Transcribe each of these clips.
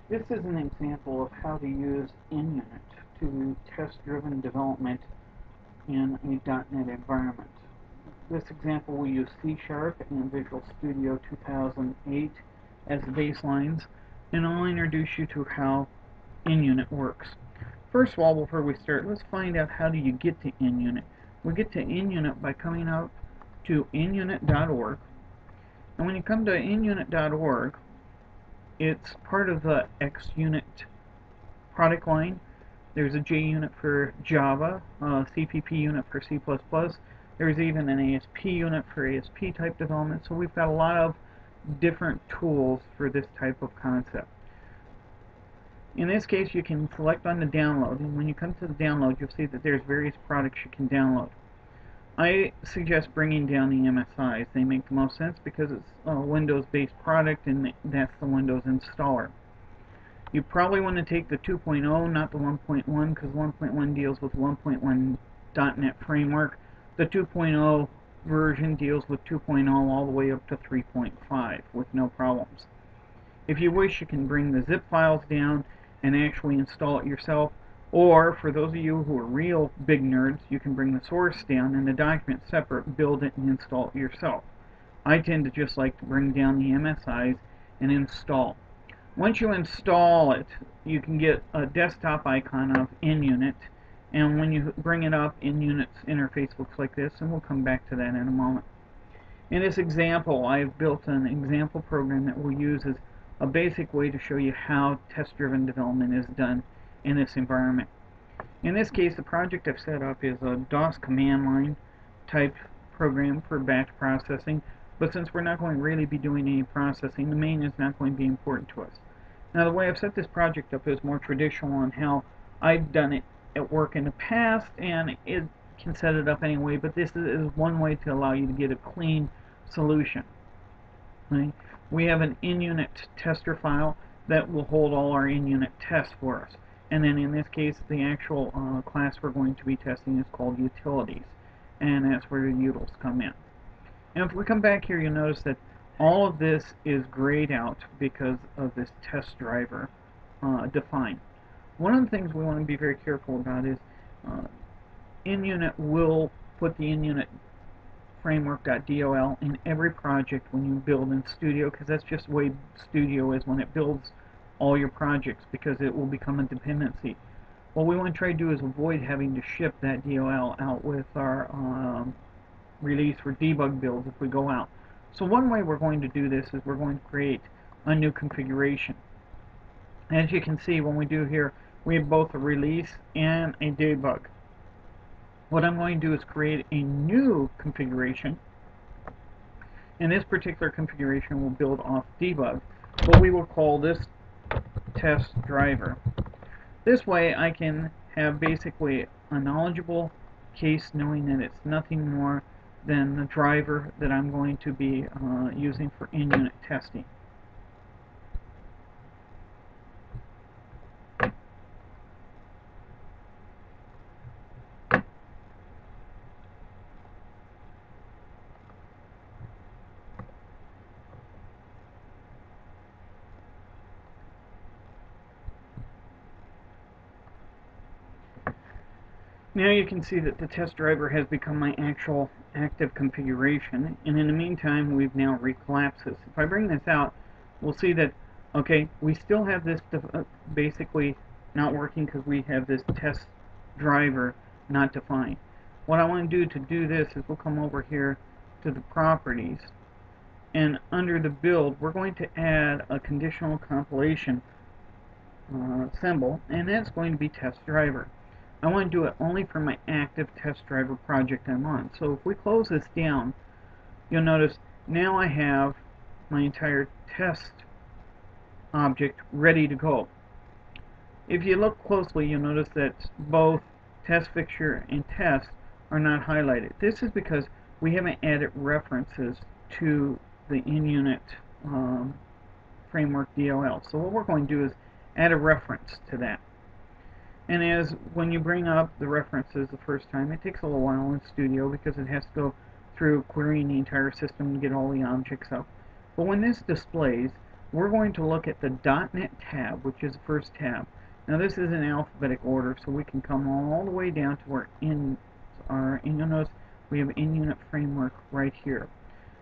This is an example of how to use NUnit to test-driven development in a .NET environment. This example will use C# and Visual Studio 2008 as baselines, and I'll introduce you to how NUnit works. First of all, before we start, let's find out how do you get to NUnit. We get to NUnit by coming up to NUnit.org, and when you come to NUnit.org, it's part of the XUnit product line. There's a JUnit for Java, a CPP unit for C++. There's even an ASP unit for ASP type development. So we've got a lot of different tools for this type of concept. In this case, you can select on the download, and when you come to the download, you'll see that there's various products you can download. I suggest bringing down the MSIs. They make the most sense because it's a Windows-based product, and that's the Windows installer. You probably want to take the 2.0, not the 1.1, because 1.1 deals with 1.1 .NET Framework. The 2.0 version deals with 2.0 all the way up to 3.5 with no problems. If you wish, you can bring the zip files down and actually install it yourself. Or, for those of you who are real big nerds, you can bring the source down and the document separate, build it, and install it yourself. I tend to just like to bring down the MSIs and install. Once you install it, you can get a desktop icon of NUnit, and when you bring it up, NUnit's interface looks like this, and we'll come back to that in a moment. In this example, I've built an example program that we'll use as a basic way to show you how test-driven development is done in this environment. In this case, the project I've set up is a DOS command line type program for batch processing, but since we're not going to really be doing any processing, the main is not going to be important to us. Now, the way I've set this project up is more traditional on how I've done it at work in the past, and it can set it up anyway, but this is one way to allow you to get a clean solution. Right? We have an NUnit tester file that will hold all our NUnit tests for us. And then in this case, the actual class we're going to be testing is called utilities, and that's where the utils come in. And if we come back here, you'll notice that all of this is grayed out because of this test driver defined. One of the things we want to be very careful about is NUnit will put the NUnit framework.dol in every project when you build in Studio, because that's just the way Studio is when it builds all your projects, because it will become a dependency. What we want to try to do is avoid having to ship that DOL out with our release for debug builds if we go out. So one way we're going to do this is we're going to create a new configuration. As you can see, when we do here, we have both a release and a debug. What I'm going to do is create a new configuration, and this particular configuration will build off debug, but we will call this test driver. This way I can have basically a knowledgeable case knowing that it's nothing more than the driver that I'm going to be using for in-unit testing. Now you can see that the test driver has become my actual active configuration, and in the meantime we've now recollapsed this. If I bring this out, we'll see that, okay, we still have this basically not working because we have this test driver not defined. What I want to do this is we'll come over here to the properties, and under the build we're going to add a conditional compilation symbol, and that's going to be test driver. I want to do it only for my active test driver project I'm on. So if we close this down, you'll notice now I have my entire test object ready to go. If you look closely, you'll notice that both test fixture and test are not highlighted. This is because we haven't added references to the in-unit framework DLL. So what we're going to do is add a reference to that. And as when you bring up the references the first time, it takes a little while in Studio because it has to go through querying the entire system to get all the objects up. But when this displays, we're going to look at the .NET tab, which is the first tab. Now this is in alphabetic order, so we can come all the way down to where in our, and you'll notice we have NUnit Framework right here.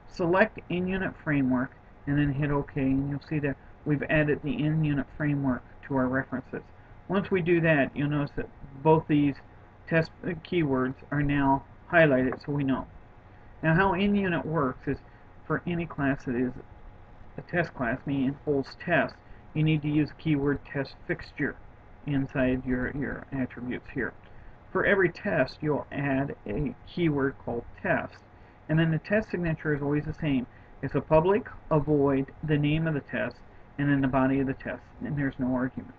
Select NUnit Framework and then hit OK, and you'll see that we've added the NUnit Framework to our references. Once we do that, you'll notice that both these test keywords are now highlighted, so we know. Now how NUnit works is for any class that is a test class, meaning it holds tests, you need to use the keyword test fixture inside your attributes here. For every test, you'll add a keyword called test, and then the test signature is always the same. It's a public, a void, the name of the test, and then the body of the test, and there's no arguments.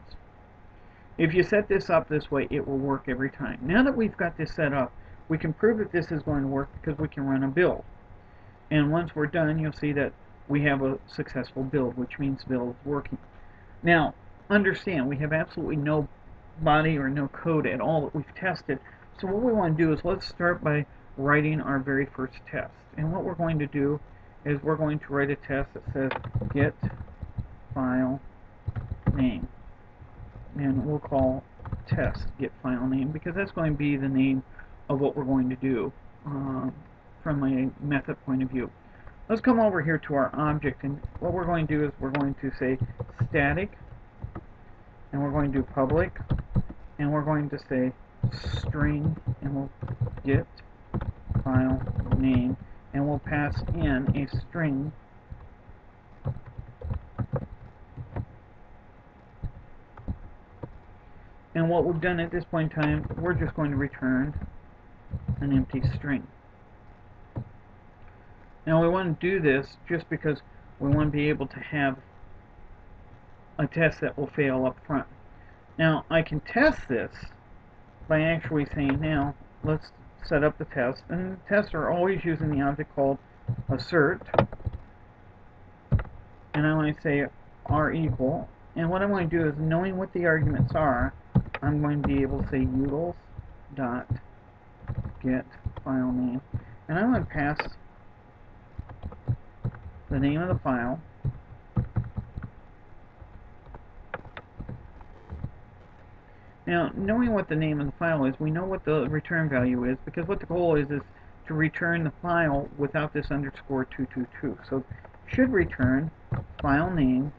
If you set this up this way, it will work every time. Now that we've got this set up, we can prove that this is going to work because we can run a build. And once we're done, you'll see that we have a successful build, which means the build is working. Now, understand, we have absolutely no body or no code at all that we've tested. So what we want to do is let's start by writing our very first test. And what we're going to do is we're going to write a test that says get file name. And we'll call test get file name because that's going to be the name of what we're going to do from a method point of view. Let's come over here to our object, and what we're going to do is we're going to say static, and we're going to do public, and we're going to say string, and we'll get file name, and we'll pass in a string and what we've done at this point in time, we're just going to return an empty string. Now we want to do this just because we want to be able to have a test that will fail up front. Now I can test this by actually saying, now let's set up the test, and the tests are always using the object called assert, and I want to say r equal, and what I want to do is, knowing what the arguments are, I'm going to be able to say utils dot get file name, and I'm going to pass the name of the file, now knowing what the name of the file is, we know what the return value is, because what the goal is to return the file without this underscore 222. So it should return file name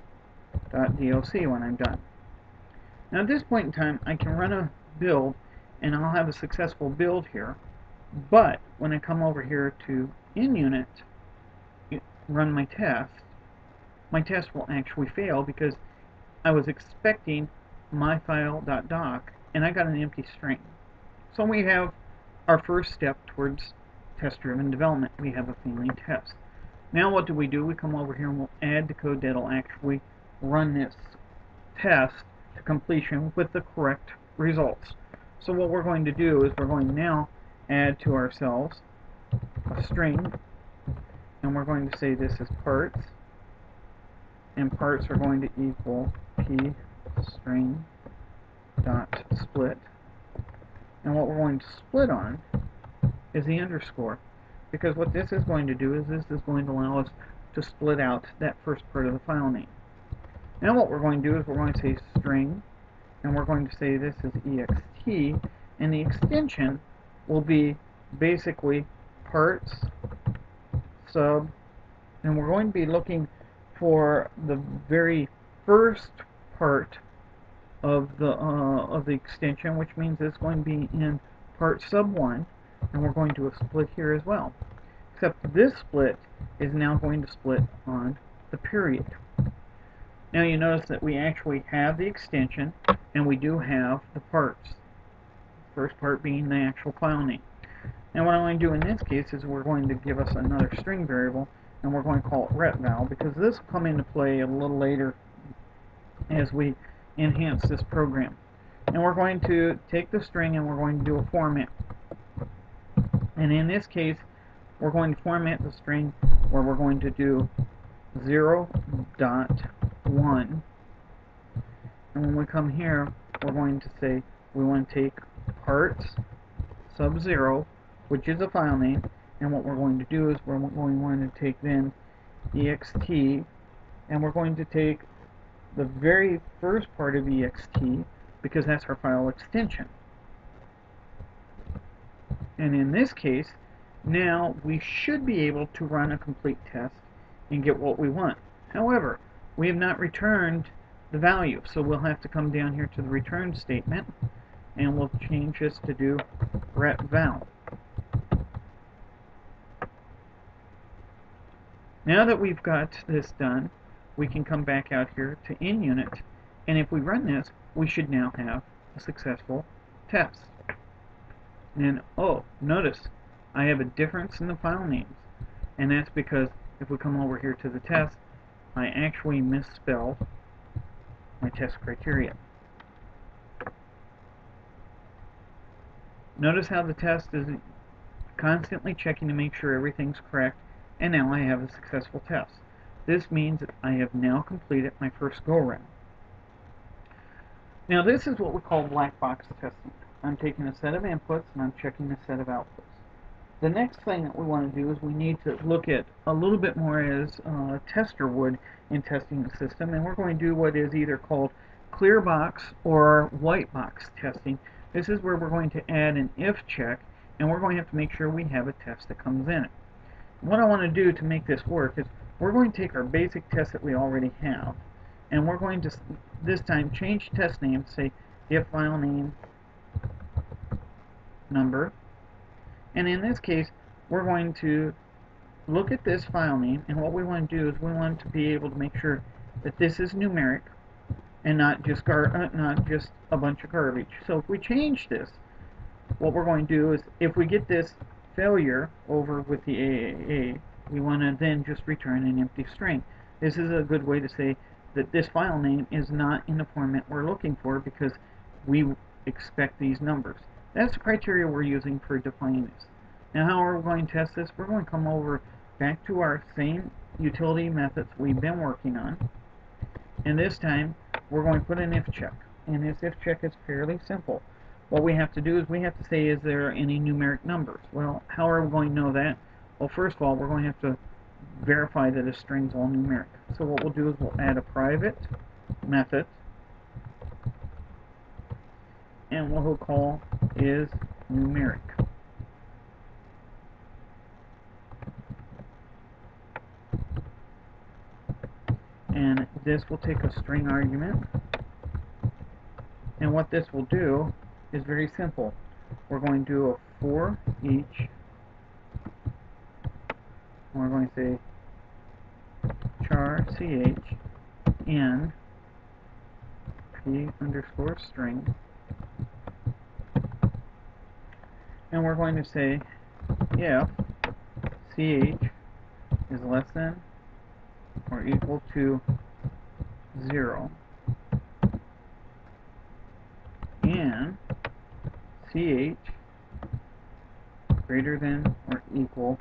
.doc when I'm done. Now at this point in time, I can run a build and I'll have a successful build here, but when I come over here to NUnit, run my test will actually fail because I was expecting my file.doc and I got an empty string. So we have our first step towards test-driven development. We have a failing test. Now what do? We come over here and we'll add the code that'll actually run this test to completion with the correct results. So what we're going to do is we're going to now add to ourselves a string, and we're going to say this is parts, and parts are going to equal p string dot split, and what we're going to split on is the underscore, because what this is going to do is this is going to allow us to split out that first part of the file name. Now what we're going to do is we're going to say string, and we're going to say this is ext, and the extension will be basically parts sub, and we're going to be looking for the very first part of the extension, which means it's going to be in part sub 1, and we're going to split here as well. Except this split is now going to split on the period. Now you notice that we actually have the extension and we do have the parts. First part being the actual file name. Now what I'm going to do in this case is we're going to give us another string variable, and we're going to call it retval, because this will come into play a little later as we enhance this program. And we're going to take the string and we're going to do a format. And in this case, we're going to format the string where we're going to do 0.1, and when we come here, we're going to say we want to take parts sub 0, which is a file name, and what we're going to do is we're going to take then ext and we're going to take the very first part of ext because that's our file extension. And in this case, now we should be able to run a complete test and get what we want. However, we have not returned the value, so we'll have to come down here to the return statement, and we'll change this to do retval. Now that we've got this done, we can come back out here to NUnit, and if we run this, we should now have a successful test. And oh, notice I have a difference in the file names, and that's because if we come over here to the test, I actually misspelled my test criteria. Notice how the test is constantly checking to make sure everything's correct, and now I have a successful test. This means that I have now completed my first go-around. Now this is what we call black box testing. I'm taking a set of inputs and I'm checking a set of outputs. The next thing that we want to do is we need to look at a little bit more as a tester would in testing the system, and we're going to do what is either called clear box or white box testing. This is where we're going to add an if check, and we're going to have to make sure we have a test that comes in it. What I want to do to make this work is we're going to take our basic test that we already have, and we're going to this time change test name to say if file name number, and in this case we're going to look at this file name, and what we want to do is we want to be able to make sure that this is numeric and not just a bunch of garbage. So if we change this, what we're going to do is if we get this failure over with the AAA, we want to then just return an empty string. This is a good way to say that this file name is not in the format we're looking for because we expect these numbers. That's the criteria we're using for defining this. Now how are we going to test this? We're going to come over back to our same utility methods we've been working on, and this time we're going to put an if check, and this if check is fairly simple. What we have to do is we have to say, is there any numeric numbers? Well, how are we going to know that? Well, first of all, we're going to have to verify that a string's all numeric. So what we'll do is we'll add a private method, and what we'll call is numeric. And this will take a string argument, and what this will do is very simple. We're going to do a for each, and we're going to say char ch in p underscore string, and we're going to say if ch is less than or equal to 0 and ch greater than or equal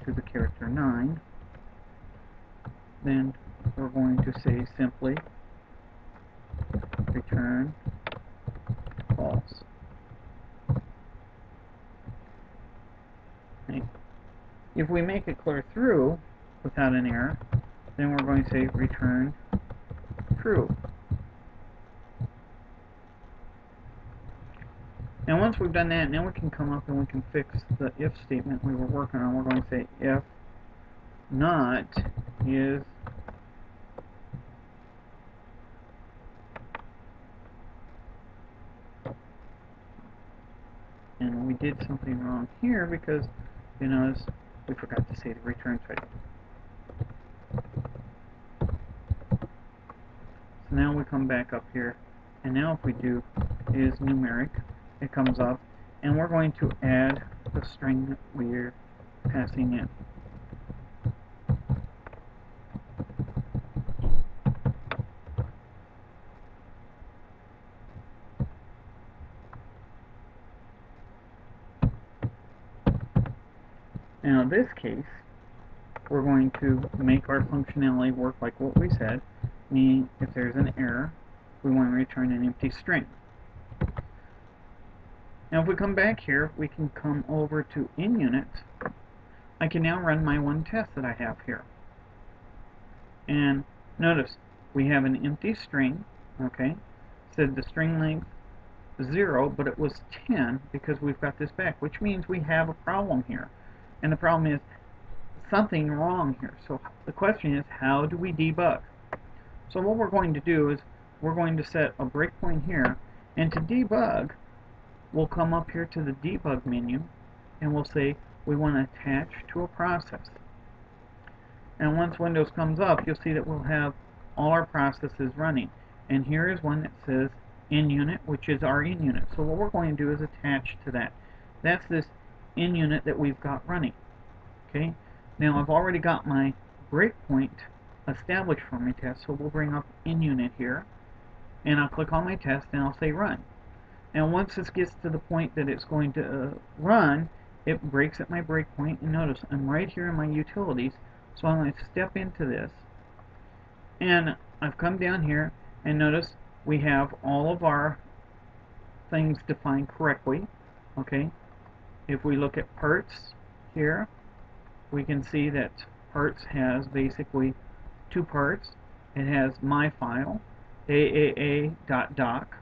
to the character 9, then we're going to say simply return false. Okay. If we make it clear through without an error, then we're going to say return true. Now once we've done that, now we can come up and we can fix the if statement we were working on. We're going to say if not is and we did something wrong here because you notice we forgot to say the return type. So now we come back up here, and now if we do is numeric, it comes up, and we're going to add the string that we're passing in. Now in this case, we're going to make our functionality work like what we said, meaning if there's an error, we want to return an empty string. Now if we come back here, we can come over to NUnit. I can now run my one test that I have here. And notice we have an empty string, okay? Said the string length 0, but it was 10 because we've got this back, which means we have a problem here. And the problem is something wrong here. So the question is, how do we debug? So what we're going to do is we're going to set a breakpoint here, and to debug, we'll come up here to the debug menu, and we'll say we want to attach to a process. And once Windows comes up, you'll see that we'll have all our processes running. And here is one that says NUnit, which is our NUnit. So what we're going to do is attach to that. That's this NUnit that we've got running. Okay. Now I've already got my breakpoint established for my test, so we'll bring up NUnit here, and I'll click on my test, and I'll say run. And once this gets to the point that it's going to run, it breaks at my breakpoint, and notice I'm right here in my utilities, so I'm going to step into this, and I've come down here, and notice we have all of our things defined correctly. Okay, if we look at parts here, we can see that parts has basically two parts. It has my file, aaa.doc.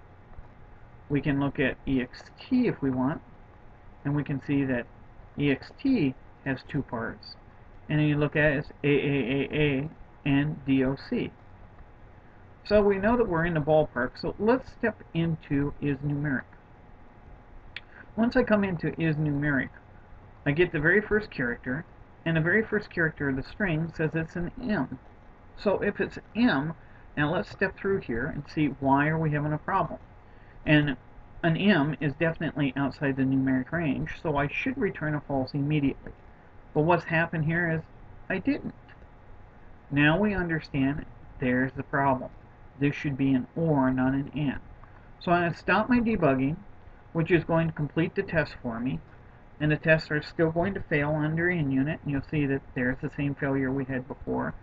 We can look at ext if we want, and we can see that ext has two parts. And then you look at it as AAAA and DOC. So we know that we're in the ballpark, so let's step into isNumeric. Once I come into isNumeric, I get the very first character, and the very first character of the string says it's an M. So if it's M, now let's step through here and see why are we having a problem. And an M is definitely outside the numeric range, so I should return a false immediately. But what's happened here is I didn't. Now we understand there's the problem. This should be an OR, not an AND. So I'm going to stop my debugging, which is going to complete the test for me. And the tests are still going to fail under NUnit, and you'll see that there's the same failure we had before.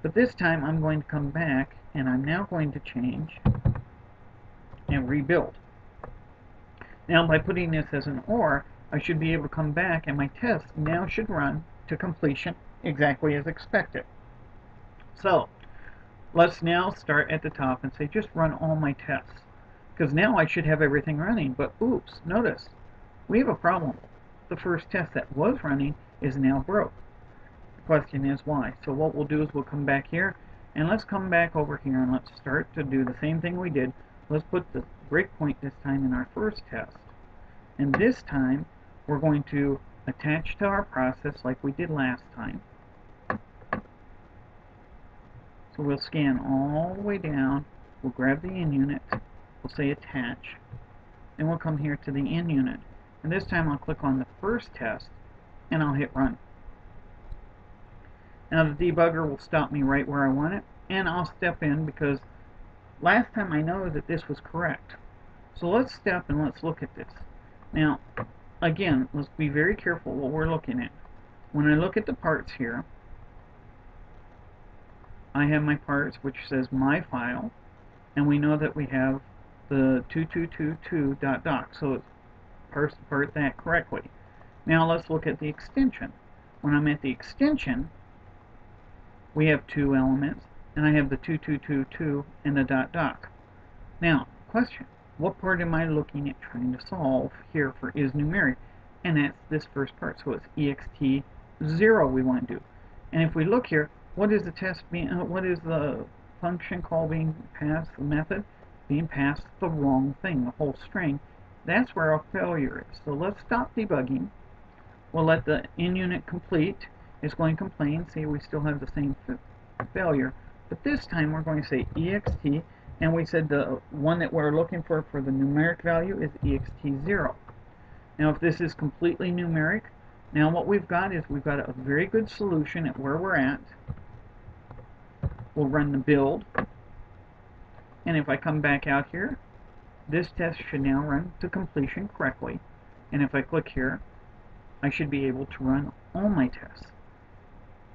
But this time I'm going to come back, and I'm now going to change and rebuild. Now by putting this as an OR, I should be able to come back, and my test now should run to completion exactly as expected. So let's now start at the top and say just run all my tests, because now I should have everything running. But oops, notice we have a problem. The first test that was running is now broke. The question is why. So what we'll do is we'll come back here, and let's come back over here, and let's start to do the same thing we did. Let's put the breakpoint this time in our first test, and this time we're going to attach to our process like we did last time. So we'll scan all the way down, we'll grab the NUnit, we'll say attach, and we'll come here to the NUnit. And this time I'll click on the first test, and I'll hit run. Now the debugger will stop me right where I want it, and I'll step in because last time I know that this was correct. So let's step and let's look at this. Now, again, let's be very careful what we're looking at. When I look at the parts here, I have my parts which says my file, and we know that we have the 2222.doc, so it's part that correctly. Now let's look at the extension. When I'm at the extension, we have two elements, and I have the 2222 and the .doc. Now, question, what part am I looking at trying to solve here for isNumeric? And that's this first part, so it's ext0 we want to do. And if we look here, what is the test being, what is the function call being passed, the method being passed the wrong thing, the whole string. That's where our failure is. So let's stop debugging. We'll let the NUnit complete. It's going to complain. See, we still have the same failure. But this time we're going to say ext, and we said the one that we're looking for the numeric value is ext0. Now if this is completely numeric, now what we've got is we've got a very good solution at where we're at. We'll run the build, and if I come back out here, this test should now run to completion correctly, and if I click here, I should be able to run all my tests.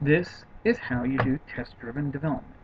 This is how you do test-driven development.